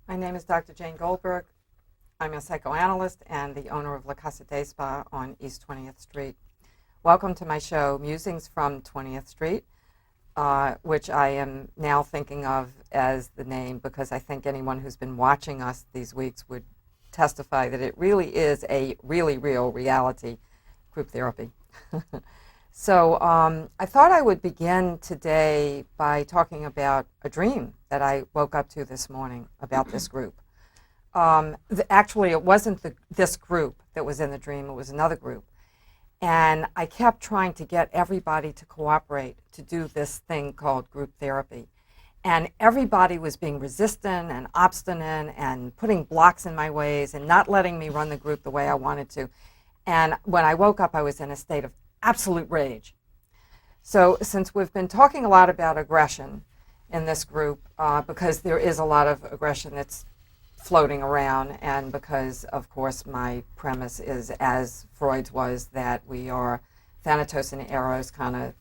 My name is Dr. Jane Goldberg. I'm a psychoanalyst and the owner of La Casa de Spa on East 20th Street. Welcome to my show, Musings from 20th Street, which I am now thinking of as the name because I think anyone who's been watching us these weeks would testify that it really is a really real reality, group therapy. So I thought I would begin today by talking about a dream that I woke up to this morning about this group. Actually, it wasn't this group that was in the dream, it was another group. And I kept trying to get everybody to cooperate to do this thing called group therapy. And everybody was being resistant and obstinate and putting blocks in my ways and not letting me run the group the way I wanted to. And when I woke up, I was in a state of absolute rage. So since we've been talking a lot about aggression in this group, because there is a lot of aggression that's floating around, and because, of course, my premise is, as Freud's was, that we are Thanatos and Eros, kind of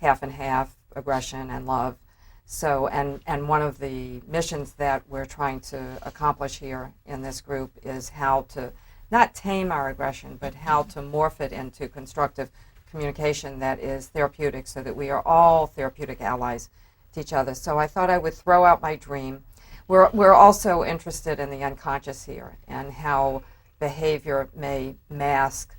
half and half, aggression and love. So, and one of the missions that we're trying to accomplish here in this group is how to not tame our aggression, but how to morph it into constructive communication that is therapeutic so that we are all therapeutic allies to each other. So I thought I would throw out my dream. We're also interested in the unconscious here and how behavior may mask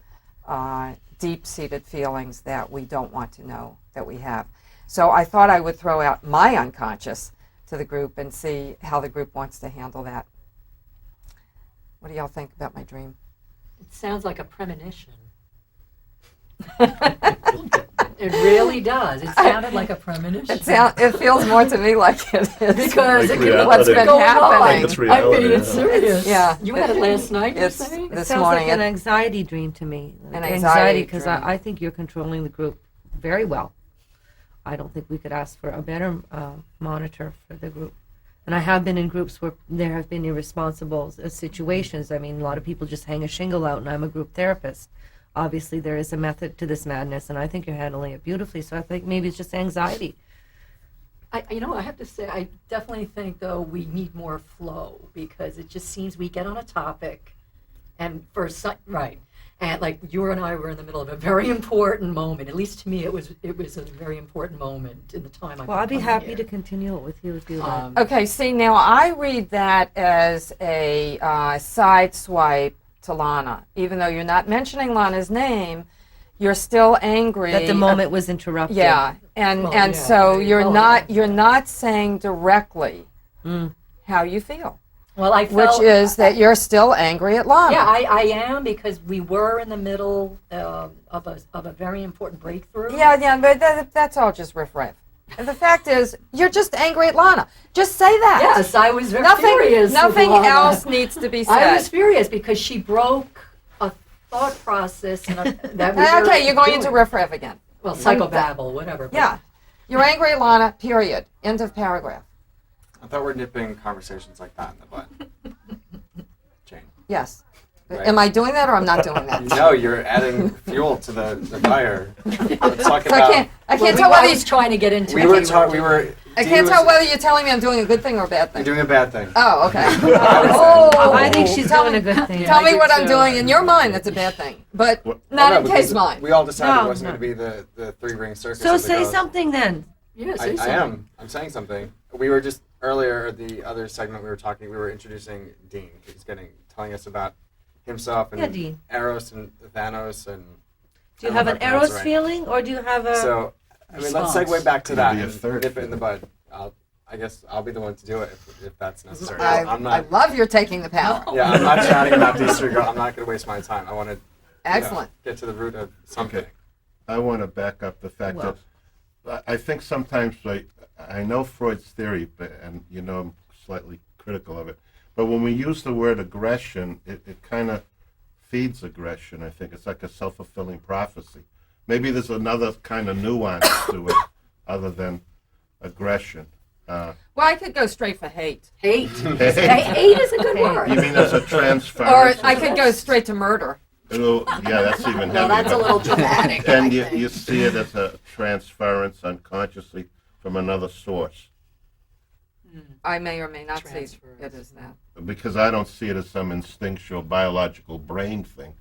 deep-seated feelings that we don't want to know that we have. So I thought I would throw out my unconscious to the group and see how the group wants to handle that. What do y'all think about my dream? It sounds like a premonition. It really does. It sounded like a premonition. It feels more to me like it is. Because Like what's been happening. Like it's reality, I'm being serious. Yeah. You had it last night, you're It's saying? this Sounds morning. like an anxiety dream to me. An anxiety because dream. I think you're controlling the group very well. I don't think we could ask for a better monitor for the group. And I have been in groups where there have been irresponsible situations. I mean, a lot of people just hang a shingle out, and I'm a group therapist. Obviously, there is a method to this madness, and I think you're handling it beautifully. So I think maybe it's just anxiety. I have to say, I definitely think, though, we need more flow because it just seems we get on a topic, and right, and like you and I were in the middle of a very important moment. At least to me, it was a very important moment in the time. Well, I'd be happy to continue it with you if you like. Okay, see, now I read that as a side swipe to Lana. Even though you're not mentioning Lana's name, you're still angry. That the moment was interrupted. Yeah, and Well, and yeah, so right. you're Oh, not yeah. you're not saying directly how you feel, Well, I felt, which is that you're still angry at Lana. Yeah, I am because we were in the middle of a very important breakthrough. Yeah, but that's all just riff-raff. And the fact is, you're just angry at Lana. Just say that. Yes, I was very Nothing, furious. nothing with Lana. else needs to be said. I was furious because she broke a thought process that we were Okay, you're going into doing. riff-raff again. Well, psychobabble, whatever. but- Yeah. You're angry at Lana, period. End of paragraph. I thought we're nipping conversations like that in the bud. Jane. Yes. Right. Am I doing that or I'm not doing that? No, you're adding fuel to the fire. Let's talk So I about. can't tell whether I was trying to get into We it. were talking. We were. I Dee can't was- tell whether you're telling me I'm doing a good thing or a bad You're thing. doing a bad thing. Oh, okay. Oh, I think she's Tell doing a me- good thing. Tell I me did what I'm too. doing. In your mind, that's a bad thing. But What? not Oh, in no, Kay's because mind. We all decided No, it wasn't no. going to be the three-ring circus. So of the say ghost. something then. Yeah, I say something. am. I'm saying something. We were just earlier, the other segment we were talking, we were introducing Dean. He's telling us about himself and Yeah, Dean. Eros and Thanos and. Do you I have don't an know if I pronounced Eros it right. feeling, or do you have a... So, I mean, let's Response. segue back to that Maybe a and third nip it in the feeling. bud. I guess I'll be the one to do it if that's necessary. I'm I not. love your taking the power. Yeah, I'm not chatting about these three girls. I'm not going to waste my time. I want to. Excellent. Get to the root of something. Okay. I want to back up the fact Well. that I think sometimes I know Freud's theory, and I'm slightly critical of it. But when we use the word aggression, it kind of feeds aggression. I think it's like a self-fulfilling prophecy. Maybe there's another kind of nuance to it other than aggression. Well, I could go straight for hate. Hate. Hate is a good word. You mean there's a transference? Or I could go straight to murder. Yeah, that's even Well, heavier. that's a but- little dramatic. Then I you think. see it as a transference unconsciously from another source. I may or may not see Transfers. it as that. Because I don't see it as some instinctual biological brain thing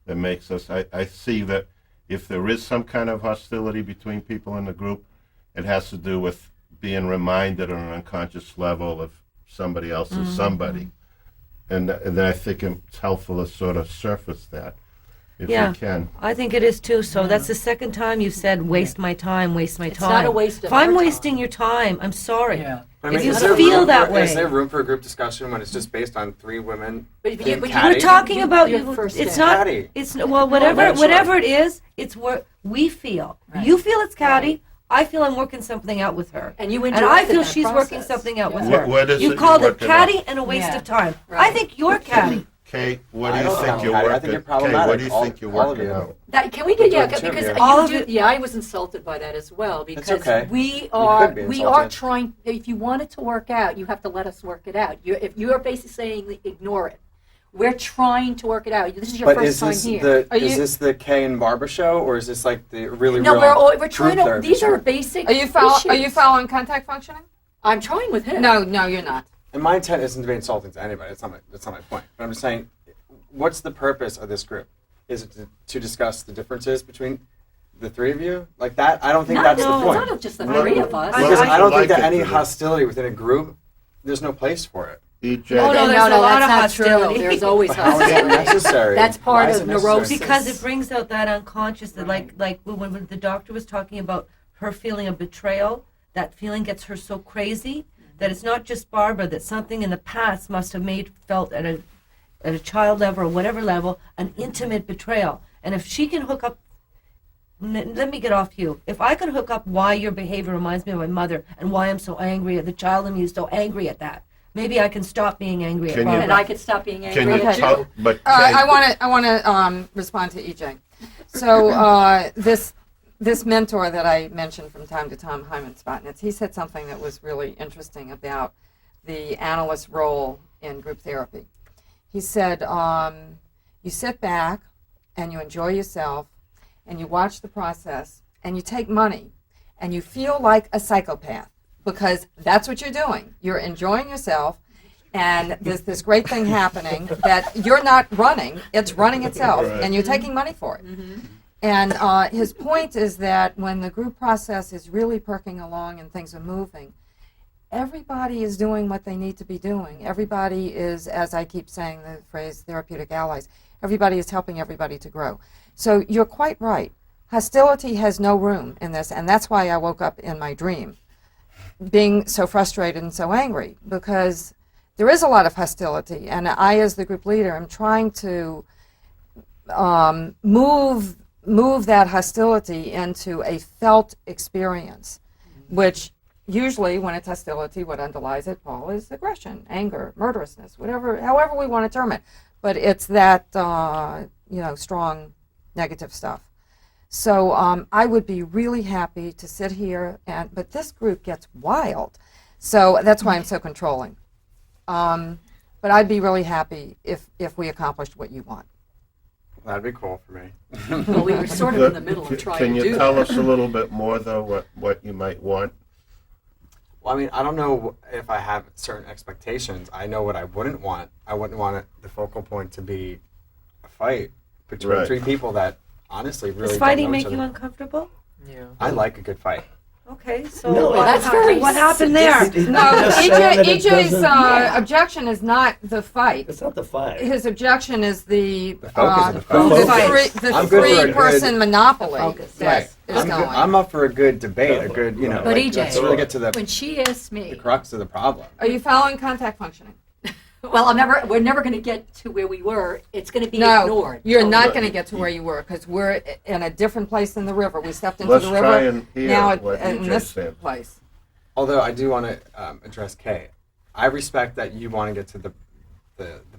that makes us. I see that if there is some kind of hostility between people in the group, it has to do with being reminded on an unconscious level of somebody else's somebody. And then I think it's helpful to sort of surface that if Yeah. you can. I think it is too. So that's the second time you said waste my time, waste my It's time. not a waste of If I'm our wasting time. your time, I'm sorry. Yeah. I mean, If you is there feel room that for, way. is there room for a group discussion when it's just based on 3 women? But you- being but you- catty? We're talking about Your you. first It's day. not. Catty. It's well, whatever. that's Whatever right. it is, it's what we feel. Right. You feel it's catty. I feel I'm working something out with her. And you And interrupted I feel that she's working process. something out with Yeah. her. What is You it called you're it working out? catty and a waste Yeah. of time. I Right. think you're catty. Kate, what do I you don't think think you're I'm catty. I working? think you're Kate, what do you problematic. think you're All of working you. out? That, can we get Doing yeah? too, Because yeah. All of you it- do, yeah, I was insulted by that as well because okay. we could are be we are insulted. trying. If you want it to work out, you have to let us work it out. If you are basically saying ignore it, we're trying to work it out. This is your But first is time this here. Are is you- this the Kay and Barbara show, or is this like the really No, real we're trying group to. therapy These are show? basic. Are you issues. following contact functioning? I'm trying with him. No, you're not. And my intent isn't to be insulting to anybody. That's not my point. But I'm just saying, what's the purpose of this group? Is it to discuss the differences between the 3 of you? Like that? I don't think that's no, the it's point. not just the Well, 3 of us. Because I I don't like think that it any to be- hostility within a group, there's no place for it. EJ, Oh, no, there's a lot of that's not hostility. true. There's always How is that hostility. necessary? That's part Why is of it necessary? neurosis. Because it brings out that unconscious that Right. like when the doctor was talking about her feeling of betrayal, that feeling gets her so crazy that it's not just Barbara, that something in the past must have made felt at a child level or whatever level an intimate betrayal. And if she can hook up let me get off you. If I can hook up why your behavior reminds me of my mother and why I'm so angry at the child in me is so angry at that, maybe I can stop being angry at Can you- Barbara. And I could stop being angry can you at tell? you. But I want to respond to EJ. So this mentor that I mentioned from time to time, Hyman Spotnitz, he said something that was really interesting about the analyst role in group therapy. He said, you sit back and you enjoy yourself and you watch the process and you take money and you feel like a psychopath because that's what you're doing. You're enjoying yourself and there's this great thing happening that you're not running, it's running itself, Right. and you're taking money for it. And his point is that when the group process is really perking along and things are moving, everybody is doing what they need to be doing. Everybody is, as I keep saying the phrase, therapeutic allies. Everybody is helping everybody to grow. So you're quite right. Hostility has no room in this, and that's why I woke up in my dream being so frustrated and so angry, because there is a lot of hostility, and I, as the group leader, am trying to move that hostility into a felt experience, which usually, when it's hostility, what underlies it, Paul, is aggression, anger, murderousness, whatever, however we want to term it. But it's that strong negative stuff. So I would be really happy to sit here, but this group gets wild, so that's why I'm so controlling. But I'd be really happy if we accomplished what you want. That'd be cool for me. Well, we were sort of in the middle of trying Can to you do tell that. us a little bit more, though, what you might want? Well, I mean, I don't know if I have certain expectations. I know what I wouldn't want. I wouldn't want the focal point to be a fight between Right. 3 people that honestly really Does don't fighting know make each you other. uncomfortable? Yeah. I like a good fight. Okay, so No, what, that's very what happened there? sadistic. No, Just saying that it EJ's doesn't- objection is not the fight. It's not the fight. His objection is the focus of the focus. I'm good for a three-person good- monopoly Focus, that yes. is I'm, going. I'm up for a good debate, a good, But like, EJ, let's really get to the When she asked me, crux of the problem. Are you following contact functioning? well, we're never going to get to where we were. It's going to be No, ignored. you're not Right. going to get to where you were because we're in a different place in the river. We stepped into Let's the river. try and hear now what in EJ this said. place. Although I do want to address Kay. I respect that you want to get to the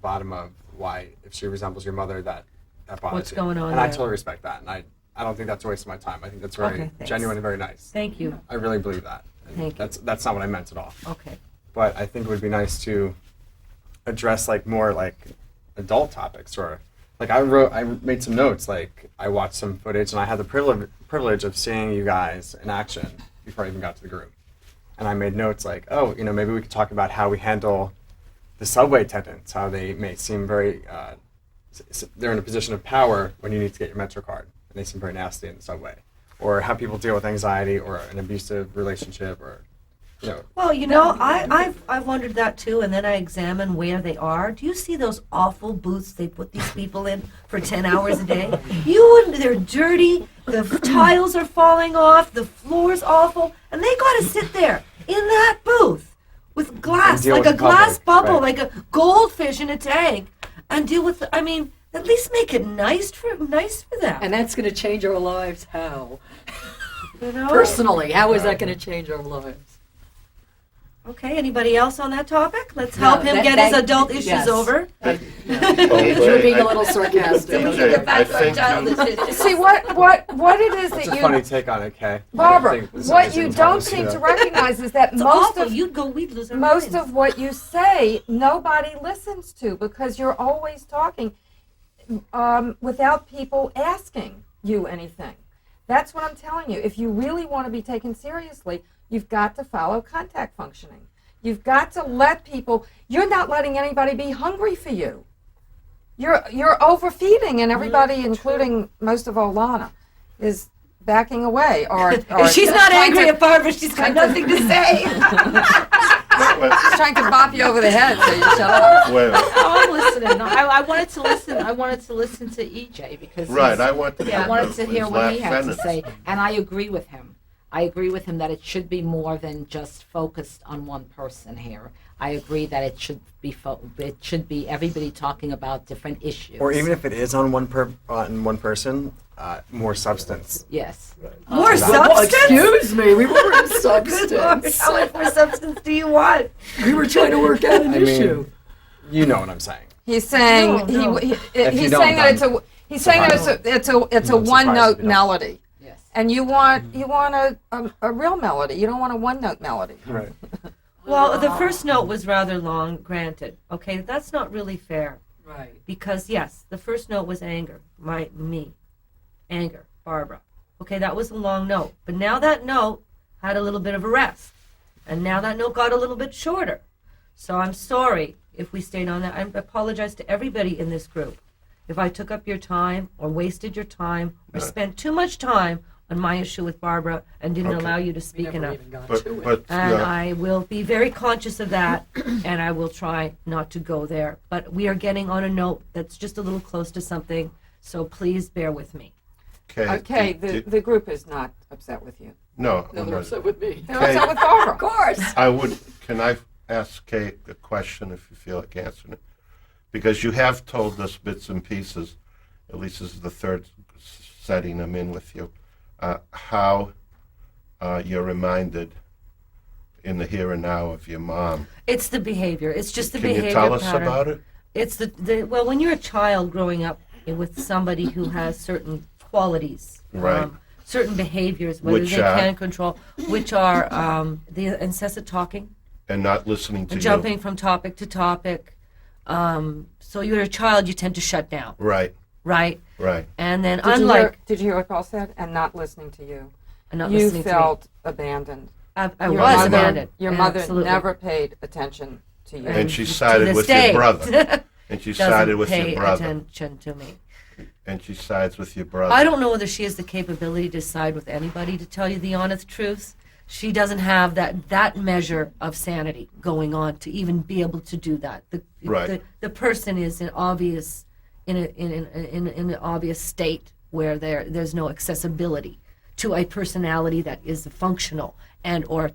bottom of why, if she resembles your mother, that bothers What's you. going on And I there? totally respect that. And I don't think that's a waste of my time. I think that's very Okay, thanks. genuine and very nice. Thank you. I really believe that. And Thank you. that's not what I meant at all. Okay. But I think it would be nice to address more adult topics, or I made some notes. I watched some footage and I had the privilege of seeing you guys in action before I even got to the group. and I made notes like, oh, maybe we could talk about how we handle the subway attendants, how they may seem very, they're in a position of power when you need to get your MetroCard, and they seem very nasty in the subway. Or how people deal with anxiety or an abusive relationship, or, Well, I've wondered that too, and then I examine where they are. Do you see those awful booths they put these people in for 10 hours a day? They're dirty, the tiles are falling off, the floor's awful, and they got to sit there in that booth with glass, deal like with a the glass public, bubble, right. like a goldfish in a tank, and deal with, at least make it nice for them. And that's going to change our lives. How? You know? Personally, how is that going to change our lives? Okay, anybody else on that topic? Let's help him get his adult issues yes. over. You're being a little sarcastic. AJ, I think you, See what it is it's that a funny you, take on it, Kay. Barbara. I think this What is you in don't policy, seem though. to recognize is that It's most awful. of We'd lose our most minds. of what you say nobody listens to because you're always talking without people asking you anything. That's what I'm telling you. If you really want to be taken seriously, you've got to follow contact functioning. You've got to let people. You're not letting anybody be hungry for you. You're overfeeding, and everybody, including most of Olana, is backing away. Or She's not trying angry to- at Barbara. She's got nothing to say. She's trying to bop you over the head, so you shut up. wait, Oh, I'm listening. No, I wanted to listen. I wanted to listen to EJ because right, he's- I want to, I wanted to hear his what he last had sentence. to say, and I agree with him. I agree with him that it should be more than just focused on one person here. I agree that it should be everybody talking about different issues. Or even if it is on one person, more substance. yes. More Well, substance? excuse me, we were in Good Lord, substance. how much more substance do you want? We were trying to work out an I mean, issue. You know what I'm saying. He's saying No. he's you saying don't, that then he's saying that it's a I'm surprised one note if you don't. melody, Yes. and you want a real melody. You don't want a one note melody. Right. Well, the first note was rather long, granted. Okay, that's not really fair. Right. Because, yes, the first note was anger. Anger, Barbara. Okay, that was a long note. But now that note had a little bit of a rest. And now that note got a little bit shorter. So I'm sorry if we stayed on that. I apologize to everybody in this group if I took up your time or wasted your time or spent too much time on my issue with Barbara and didn't Okay. allow you to We speak never enough. even got But, to it. but, And I will be very conscious of that, and I will try not to go there. But we are getting on a note that's just a little close to something, so please bear with me. Okay, the group is not upset with you. no, No, I'm they're not. upset with me. They're upset with Barbara. Of course. Can I ask Kate a question if you feel like answering it? Because you have told us bits and pieces, at least this is the third setting I'm in with you, how you're reminded in the here and now of your mom. It's the behavior. It's just the Can behavior you tell us pattern. about it? It's well, when you're a child growing up with somebody who has certain qualities, Right. certain behaviors, whether Which they are? can control, which are the incessant talking, And not listening to jumping from topic to topic. So you're a child, you tend to shut down, you. Right, right? right. And then, Did unlike you hear what Paul said? And not listening to you. not You listening felt abandoned. to me, I Your was mother, abandoned. Your mother Absolutely. never paid attention to you. And she to sided this with day, your brother. And she doesn't sided with pay your brother. attention to me. And she sides with your brother. I don't know whether she has the capability to side with anybody, to tell you the honest truth. She doesn't have that measure of sanity going on to even be able to do that. Right. The person is in an obvious state where there's no accessibility to a personality that is functional and or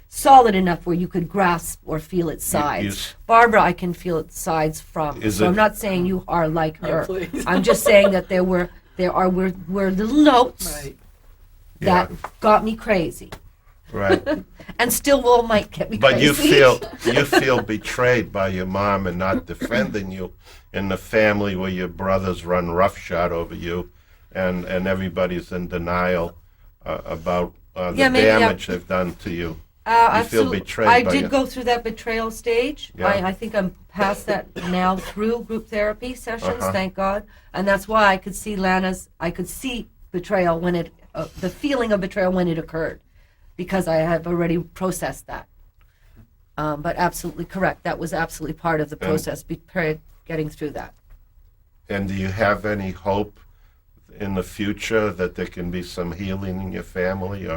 solid enough where you could grasp or feel its sides. Barbara, I can feel its sides from. Is So it- I'm not saying you are like her. please. I'm just saying that there were little notes Right. that got me crazy, Right. and still will might get me But crazy. you feel betrayed by your mom and not defending you in the family where your brothers run roughshod over you, and everybody's in denial about the Yeah, maybe I'm- damage they've done to you. You feel Absolutely. betrayed I by did your- go through that betrayal stage. Yeah. I think I'm past that now through group therapy sessions, Uh-huh. thank God. And that's why I could see betrayal when the feeling of betrayal when it occurred. because I have already processed that. But absolutely correct. That was absolutely part of the process, getting through that. And do you have any hope in the future that there can be some healing in your family,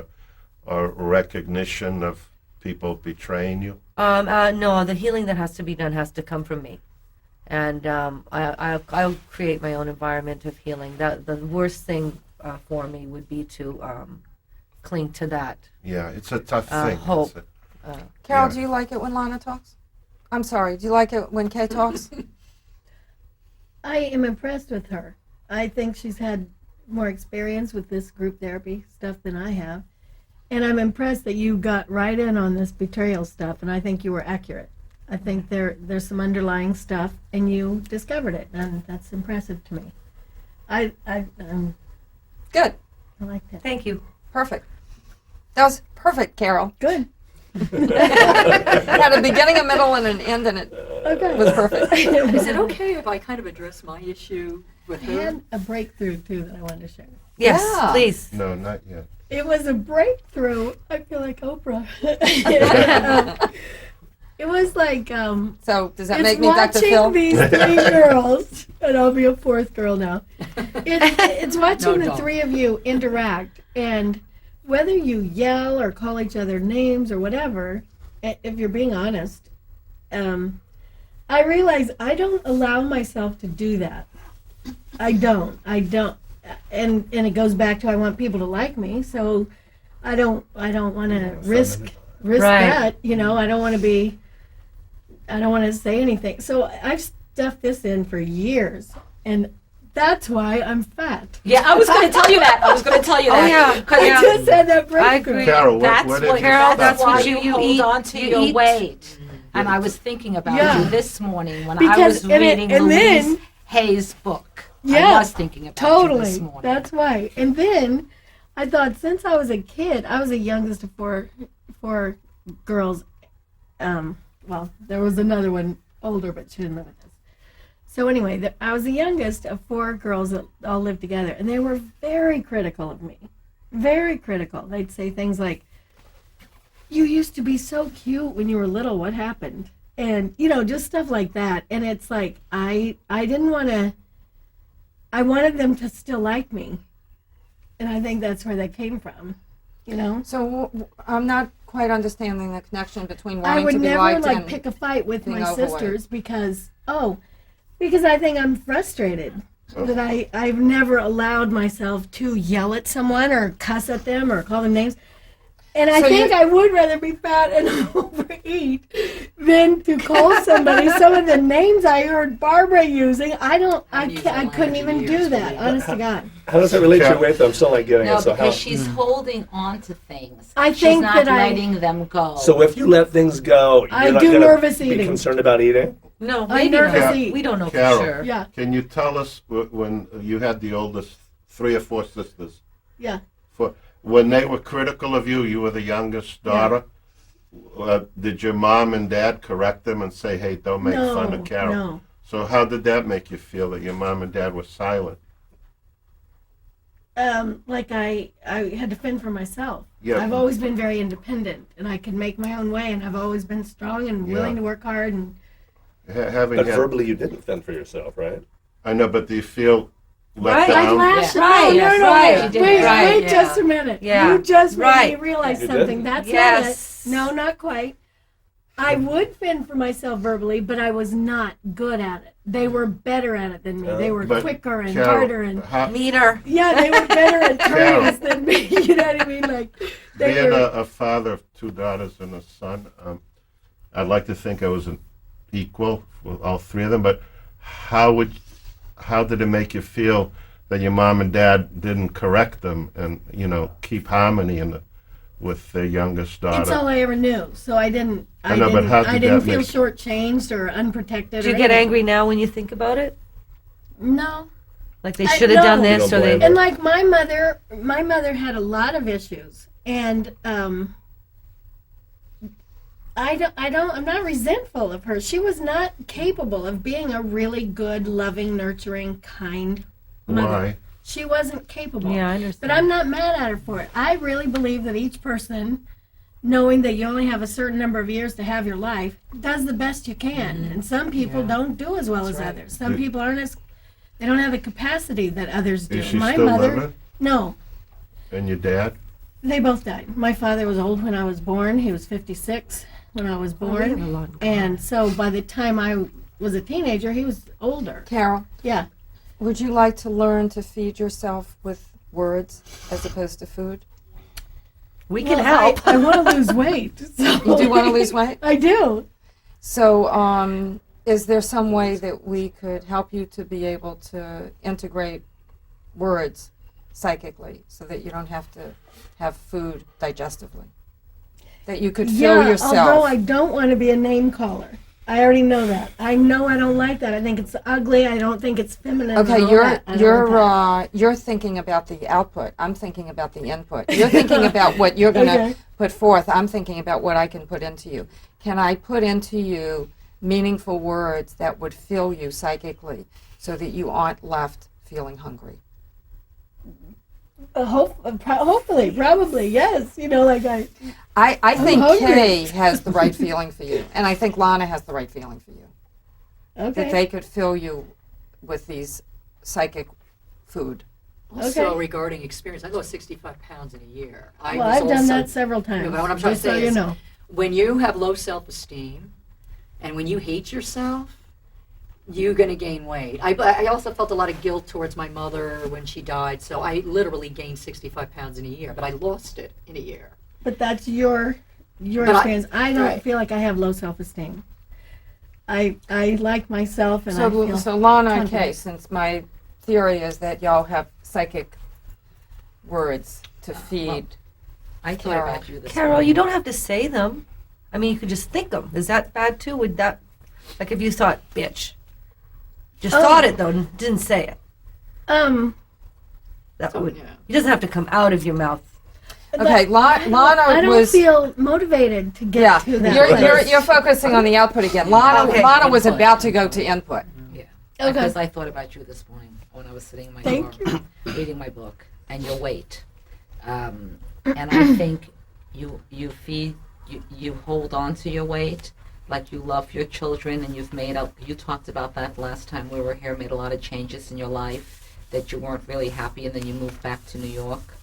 or recognition of people betraying you? No, the healing that has to be done has to come from me. And I'll create my own environment of healing. The worst thing for me would be to cling to that. Yeah, it's a tough thing. Hope. Carol, Yeah. do you like it when Lana talks? I'm sorry, do you like it when Kay talks? I am impressed with her. I think she's had more experience with this group therapy stuff than I have. And I'm impressed that you got right in on this betrayal stuff, and I think you were accurate. I think there's some underlying stuff, and you discovered it, and that's impressive to me. I Good, like that. Thank you. perfect. That was perfect, Carol. Good. It had a beginning, a middle, and an end, and it Okay. was perfect. Is it okay if I kind of address my issue with I her? had a breakthrough too that I wanted to share. Yes, Yeah. please. No, not yet. It was a breakthrough. I feel like Oprah. It was like So does that it's make me Dr. watching Phil? these three girls, and I'll be a fourth girl now. It's watching the don't. three of you interact, and whether you yell or call each other names or whatever, if you're being honest, I realize I don't allow myself to do that. I don't, and it goes back to I want people to like me, so I don't want to risk Right. that. You know, I don't want to say anything. So I've stuffed this in for years, and that's why I'm fat. Yeah, I was going to tell you that. I was going to tell you Oh, that. yeah. 'Cause I just had that breakthrough. I agree. Carol, That's what did what, you Carol, stop? that's what why you hold eat. on to You your eat. weight. And I was thinking about Yeah. you this morning when I Because- was and reading then- Louise Hay's book. Yeah, I was thinking about you this Totally. morning. That's why. And then I thought, since I was a kid, I was the youngest of four girls. Well, there was another one older, but she didn't live with us. So anyway, I was the youngest of four girls that all lived together, and they were very critical of me. Very critical. They'd say things like, "You used to be so cute when you were little. What happened?" And just stuff like that. And it's like I didn't want to. I wanted them to still like me, and I think that's where that came from. So I'm not quite understanding the connection between I wanting would to be never liked like and pick a fight with being my overweight. sisters because I think I'm frustrated that I've never allowed myself to yell at someone or cuss at them or call them names. And I So think you- I would rather be fat and overeat than to call somebody some of the names I heard Barbara using. I I've used that couldn't language even in do years, that, believe me. honest to God. How does that relate to your Carol- weight, though? I'm still not getting No, it. So how? because she's holding on to things. I She's think not that I- letting them go. So if you let things go, I you're not do gonna nervous be eating. concerned about eating. No, I'm maybe nervous not. eat. We don't know Carol. for sure. Yeah, Can you tell us when you had the oldest 3 or 4 sisters? yeah. When they were critical of you, you were the youngest daughter. Did your mom and dad correct them and say, "Hey, don't make fun of Carol"? No. So how did that make you feel that your mom and dad were silent? Like I had to fend for myself. Yeah. I've always been very independent, and I can make my own way, and I've always been strong and willing Yeah. to work hard. And Having But had, verbally, you didn't fend for yourself, right? I know, but do you feel let Right. I down? lash. Right, No, yes, no, right. wait, You did wait, right, wait yeah. just a minute. Yeah. You just made Right. me realize You something. did? That's Yes. not it. No, not quite. I would fend for myself verbally, but I was not good at it. They were better at it than me. They were But quicker and Carol, harder and Meaner. yeah, they were better at Carol. turns than me. You know what I mean? Like they being were. a father of 2 daughters and a son, I'd like to think I was an equal with all 3 of them. But how did it make you feel that your mom and dad didn't correct them and keep harmony with their youngest It's all daughter? I ever knew, so I didn't. I know, but how did I didn't that feel make- shortchanged or unprotected. Do you or get anything. angry now when you think about it? No. Like they I- should have done no. this, You or don't they. blame her. And like my mother had a lot of issues, and I'm not resentful of her. She was not capable of being a really good, loving, nurturing, kind mother. Why? She wasn't capable. Yeah, I understand. But I'm not mad at her for it. I really believe that each person, knowing that you only have a certain number of years to have your life, does the best you can. And some people Yeah. don't do as well as right. others. Some people they don't have the capacity that others do. Is she My still mother, living? no, And your dad? they both died. My father was old when I was born. He was 56 when I was Oh, we have a born. lot in common. And so by the time I was a teenager, he was older. Carol, Yeah. would you like to learn to feed yourself with words as opposed to food? We can Well, help. I want to lose weight. So You do want to lose weight? I do. So, is there some way that we could help you to be able to integrate words psychically so that you don't have to have food digestively? That you could fill Yeah, yourself. although I don't want to be a name caller. I already know that. I know I don't like that. I think it's ugly. I don't think it's feminine. Okay, and all that. I don't like that. you're thinking about the output. I'm thinking about the input. You're thinking about what you're going to Okay. put forth. I'm thinking about what I can put into you. Can I put into you meaningful words that would fill you psychically so that you aren't left feeling hungry? Hopefully, probably, yes. You know, like I I'm think hungry. Kay has the right feeling for you, and I think Lana has the right feeling for you. That okay. they could fill you with these psychic food. Also, Okay. regarding experience, I lost 65 pounds in a year. I Well, was I've done also- that several times. No, but what I'm trying to just so say you is- know. When you have low self-esteem and when you hate yourself, you're going to gain weight. I also felt a lot of guilt towards my mother when she died, so I literally gained 65 pounds in a year, but I lost it in a year. But that's your But I- experience. I don't right. feel like I have low self-esteem. I like myself, and I feel So Lana and confident. Kay, since my theory is that y'all have psychic words to feed. I thought Carol. about you this Carol, morning. you don't have to say them. I mean, you could just think them. Is that bad too? Would that, like, if you thought, bitch, just Oh. thought it though, and didn't say it. That So, would. yeah. It doesn't have to come out of your mouth. Okay, Lana I don't was. feel motivated to get Yeah, to that. you're place. you're focusing on the output again. Lana Okay. Lana was Input. about to go to input. Yeah. Okay. Because I thought about you this morning when I was sitting in my Thank car reading my book and your weight. And I think you hold on to your weight like you love your children, and you talked about that last time we were here, made a lot of changes in your life that you weren't really happy, and then you moved back to New York.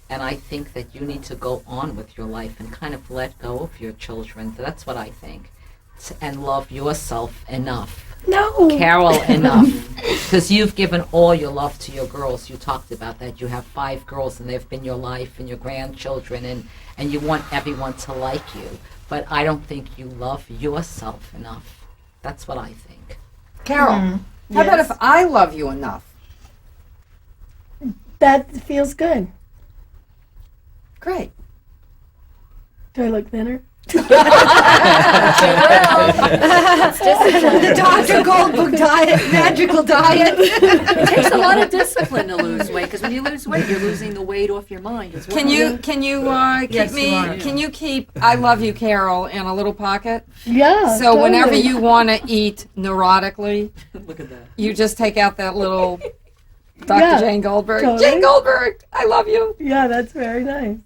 And I think that you need to go on with your life and kind of let go of your children. That's what I think. And love yourself enough. No. Carol, enough. Because you've given all your love to your girls. You talked about that. You have 5 girls, and they've been your life and your grandchildren, and you want everyone to like you. But I don't think you love yourself enough. That's what I think. Carol, how about if I love you enough? That feels good. Great. Do I look thinner? The Dr. Goldberg diet, magical diet. It takes a lot of discipline to lose weight, because when you lose weight, you're losing the weight off your mind as well. Can you keep Yes, me? Lana. Can you keep I love you, Carol, in a little pocket? Yeah. So whenever totally. you want to eat neurotically, Look at that. you just take out that little Dr. Yeah, Jane Goldberg. totally. Jane Goldberg, I love you. Yeah, that's very nice.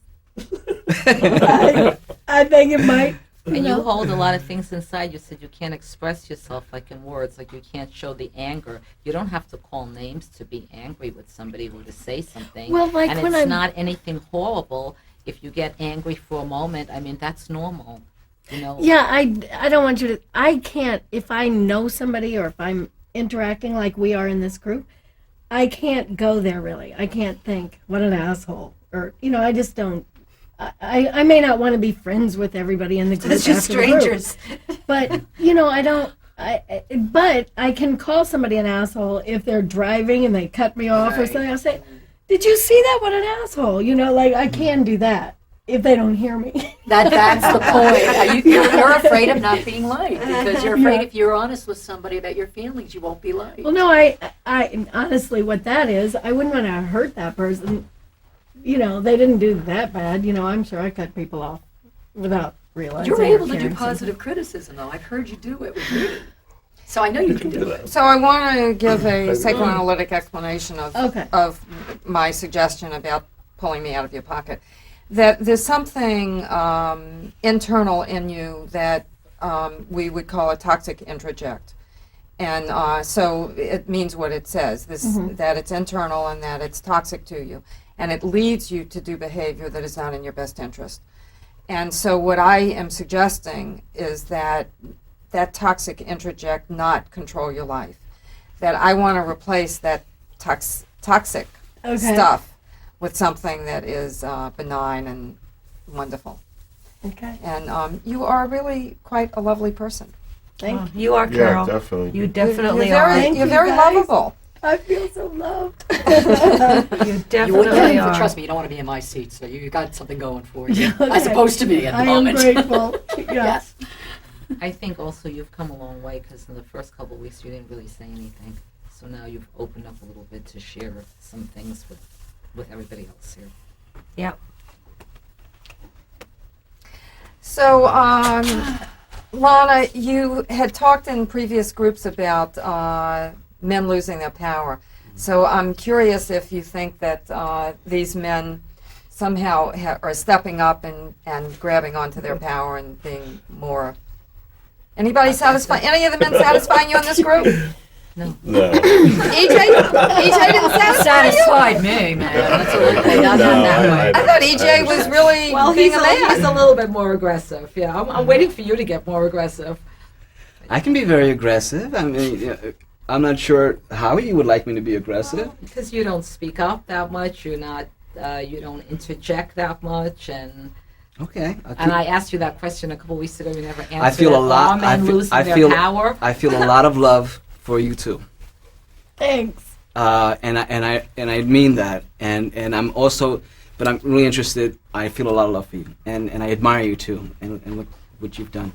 I think it might. And you hold a lot of things inside. You said you can't express yourself like in words, like you can't show the anger. You don't have to call names to be angry with somebody or to say something. Well, like and when it's I'm- not anything horrible if you get angry for a moment. I mean, that's normal. You know. Yeah, I don't want you to. I can't, if I know somebody or if I'm interacting like we are in this group, I can't go there really. I can't think, what an asshole. Or, I just don't. I may not want to be friends with everybody in the group. It's just after the group. strangers. But, I don't. But I can call somebody an asshole if they're driving and they cut me off or Right. something. I'll say, "Did you see that? What an asshole!" Like I can do that if they don't hear me. That's the point. You're afraid of not being liked, because you're afraid Yeah. if you're honest with somebody about your feelings, you won't be liked. Well, no, I honestly, what that is, I wouldn't want to hurt that person. They didn't do that bad. I'm sure I cut people off without realizing. You're or able to do caring positive criticism, though. I've heard you do it with me. So I know you can do it. So I want to give a psychoanalytic explanation Okay. of my suggestion about pulling me out of your pocket. That there's something internal in you that we would call a toxic introject. And so it means what it says, that it's internal and that it's toxic to you. And it leads you to do behavior that is not in your best interest. And so what I am suggesting is that toxic introject not control your life. That I want to replace that toxic Okay. stuff with something that is benign and wonderful. Okay. And you are really quite a lovely person. Thank Oh, you. you are, Yeah, Carol. definitely. You definitely you're very, are. Thank you're you, very guys. lovable. I feel so loved. You You would definitely get are. trust me, you don't want to be in my seat, so you got something going for you. Okay. As opposed to me at the I am moment. grateful. Yes. I think also you've come a long way because in the first couple of weeks you didn't really say anything. So now you've opened up a little bit to share some things with everybody else here. Yep. So, Lana, you had talked in previous groups about men losing their power. So I'm curious if you think that these men somehow are stepping up and grabbing onto their power and being more. Anybody satisfy? Any of the men satisfying you in this group? No. EJ didn't satisfy you? Satisfied me, man. That's a little bit not that way. I thought EJ was really Well, being he's a man. he's a little bit more aggressive. Yeah, I'm waiting for you to get more aggressive. I can be very aggressive. I mean, I'm not sure how you would like me to be aggressive. Because you don't speak up that much. You're not. You don't interject that much, and Okay. I asked you that question a couple weeks ago. You never answered. I feel a it. lot. Are men losing I their feel. power? I feel a lot of love for you too, Thanks. and I mean that. And I'm also, but I'm really interested. I feel a lot of love for you, and I admire you too, and what you've done.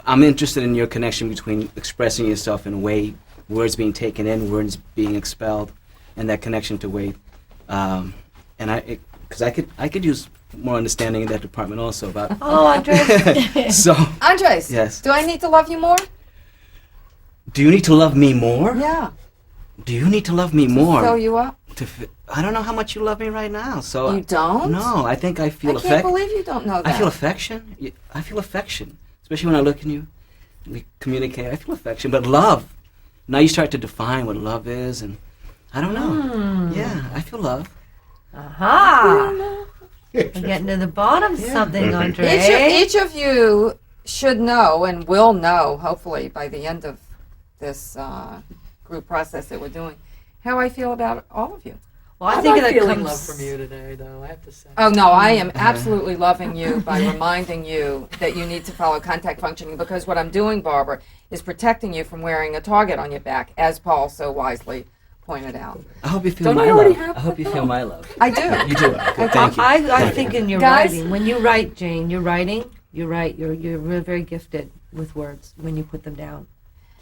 I'm interested in your connection between expressing yourself in a way, words being taken in, words being expelled, and that connection to weight. Because I could use more understanding in that department also about. Oh, Andres. So, Andres, yes. do I need to love you more? Do you need to love me more? Yeah. Do you need to love me more? Fill you up? I don't know how much you love me right now. So You don't? No, I think I I feel can't affection. believe you don't know that. I feel affection. I feel affection, especially when I look at you. We communicate. I feel affection, but love. Now you start to define what love is, and I don't know. Yeah, I feel love. Aha! We're getting to the bottom of something, Andres. Each of you should know and will know, hopefully, by the end of this group process that we're doing, how I feel about all of you. Well, I I'm think not that feeling comes. love from you today, though. I have to say. Oh, no, I am absolutely loving you by reminding you that you need to follow contact functioning, because what I'm doing, Barbara, is protecting you from wearing a target on your back, as Paul so wisely pointed out. I hope you feel Don't my you already love. have I hope you feel my love. I do. You do. Good, thank you. I think in your Guys? writing, when you write, Jane, you're writing. You're right. You're really very gifted with words when you put them down.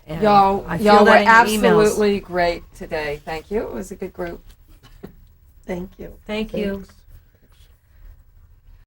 And Y'all I feel were that in your emails. absolutely great today. Thank you. It was a good group. Thank you. Thank you. Thanks.